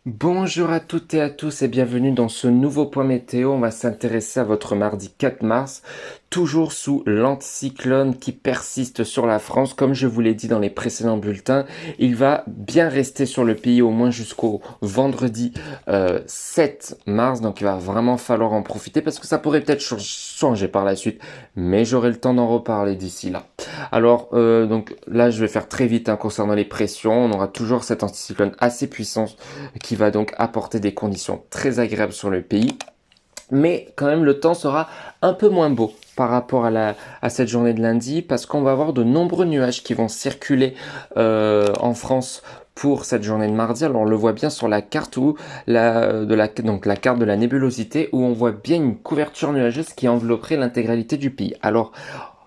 Bonjour à toutes et à tous et bienvenue dans ce nouveau point météo. On va s'intéresser à votre mardi 4 mars, toujours sous l'anticyclone qui persiste sur la France. Comme je vous l'ai dit dans les précédents bulletins, il va bien rester sur le pays au moins jusqu'au vendredi 7 mars. Donc il va vraiment falloir en profiter parce que ça pourrait peut-être changer par la suite. Mais j'aurai le temps d'en reparler d'ici là. Alors, donc là, je vais faire très vite concernant les pressions. On aura toujours cet anticyclone assez puissant qui va donc apporter des conditions très agréables sur le pays. Mais quand même, le temps sera un peu moins beau par rapport à cette journée de lundi parce qu'on va avoir de nombreux nuages qui vont circuler en France pour cette journée de mardi. Alors on le voit bien sur la carte donc la carte de la nébulosité où on voit bien une couverture nuageuse qui envelopperait l'intégralité du pays. Alors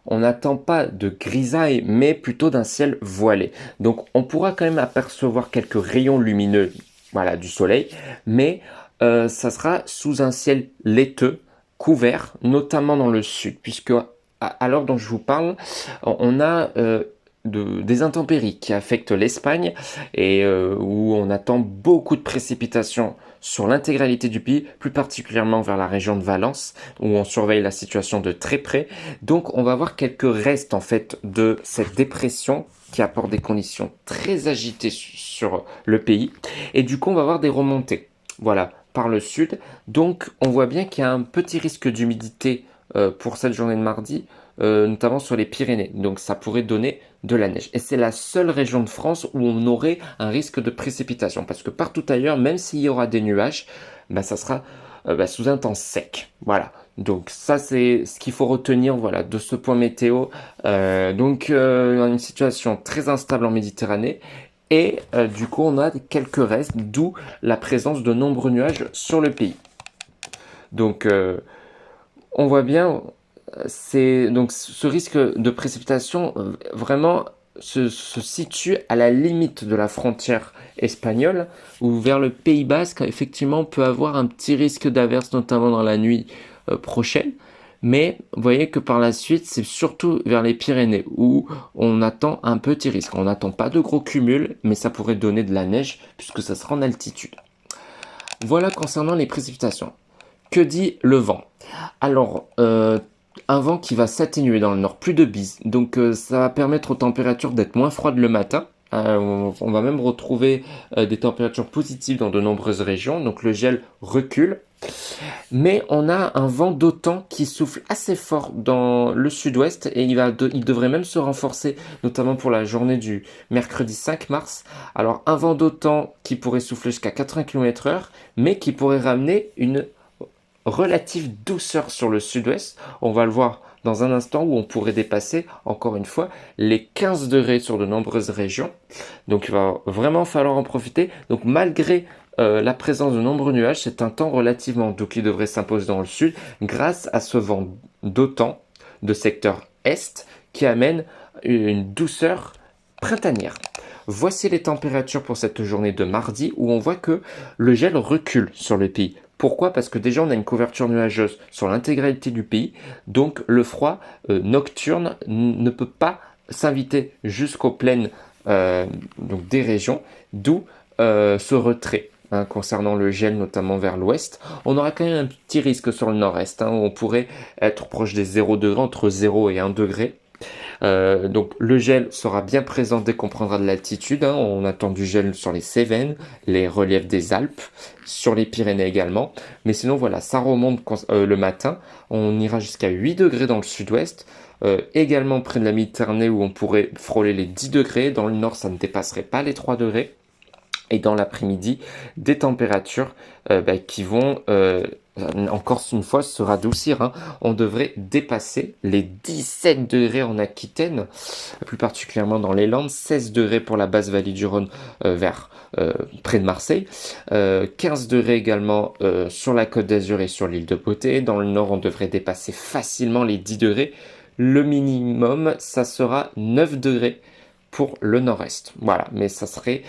on n'attend pas de grisaille, mais plutôt d'un ciel voilé. Donc on pourra quand même apercevoir quelques rayons lumineux, voilà, du soleil, mais ça sera sous un ciel laiteux, couvert, notamment dans le sud, puisque à l'heure dont je vous parle, on a des intempéries qui affectent l'Espagne et où on attend beaucoup de précipitations sur l'intégralité du pays, plus particulièrement vers la région de Valence, où on surveille la situation de très près. Donc on va avoir quelques restes en fait de cette dépression qui apporte des conditions très agitées sur le pays. Et du coup on va avoir des remontées. Voilà, par le sud. Donc on voit bien qu'il y a un petit risque d'humidité pour cette journée de mardi, notamment sur les Pyrénées. Donc ça pourrait donner de la neige. Et c'est la seule région de France où on aurait un risque de précipitation. Parce que partout ailleurs, même s'il y aura des nuages, bah, ça sera sous un temps sec. Voilà. Donc ça c'est ce qu'il faut retenir voilà de ce point météo. Une situation très instable en Méditerranée et du coup on a quelques restes, d'où la présence de nombreux nuages sur le pays. Donc on voit bien, c'est donc ce risque de précipitation vraiment se situe à la limite de la frontière espagnole, où vers le Pays Basque, effectivement, on peut avoir un petit risque d'averse, notamment dans la nuit prochaine. Mais vous voyez que par la suite, c'est surtout vers les Pyrénées où on attend un petit risque. On n'attend pas de gros cumuls, mais ça pourrait donner de la neige puisque ça sera en altitude. Voilà concernant les précipitations. Que dit le vent? Alors, un vent qui va s'atténuer dans le nord, plus de bise. Donc ça va permettre aux températures d'être moins froides le matin. On va même retrouver des températures positives dans de nombreuses régions. Donc le gel recule. Mais on a un vent d'automne qui souffle assez fort dans le sud-ouest et il devrait même se renforcer, notamment pour la journée du mercredi 5 mars. Alors un vent d'automne qui pourrait souffler jusqu'à 80 km/h, mais qui pourrait ramener une relative douceur sur le sud-ouest. On va le voir dans un instant où on pourrait dépasser, encore une fois, les 15 degrés sur de nombreuses régions. Donc il va vraiment falloir en profiter. Donc malgré la présence de nombreux nuages, c'est un temps relativement doux qui devrait s'imposer dans le sud grâce à ce vent d'automne de secteur est qui amène une douceur printanière. Voici les températures pour cette journée de mardi où on voit que le gel recule sur le pays. Pourquoi? Parce que déjà on a une couverture nuageuse sur l'intégralité du pays, donc le froid nocturne ne peut pas s'inviter jusqu'aux plaines donc des régions, d'où ce retrait. Concernant le gel, notamment vers l'ouest, on aura quand même un petit risque sur le nord-est, où on pourrait être proche des 0 degrés, entre 0 et 1 degré. Donc le gel sera bien présent dès qu'on prendra de l'altitude. On attend du gel sur les Cévennes, les reliefs des Alpes, sur les Pyrénées également. Mais sinon voilà, ça remonte le matin. On ira jusqu'à 8 degrés dans le sud-ouest. Également près de la Méditerranée où on pourrait frôler les 10 degrés. Dans le nord, ça ne dépasserait pas les 3 degrés. Et dans l'après-midi, des températures qui vont encore une fois se radoucir. On devrait dépasser les 17 degrés en Aquitaine, plus particulièrement dans les Landes, 16 degrés pour la basse vallée du Rhône vers près de Marseille, 15 degrés également sur la Côte d'Azur et sur l'île de Beauté. Dans le nord, on devrait dépasser facilement les 10 degrés. Le minimum, ça sera 9 degrés pour le nord-est. Voilà, mais ça serait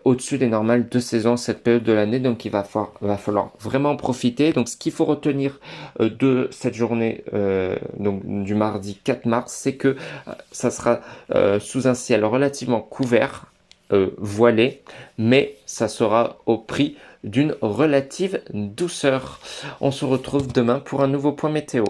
au-dessus des normales de saison cette période de l'année, donc il va falloir vraiment en profiter. Donc ce qu'il faut retenir de cette journée donc du mardi 4 mars, c'est que ça sera sous un ciel relativement couvert, voilé, mais ça sera au prix d'une relative douceur. On se retrouve demain pour un nouveau point météo.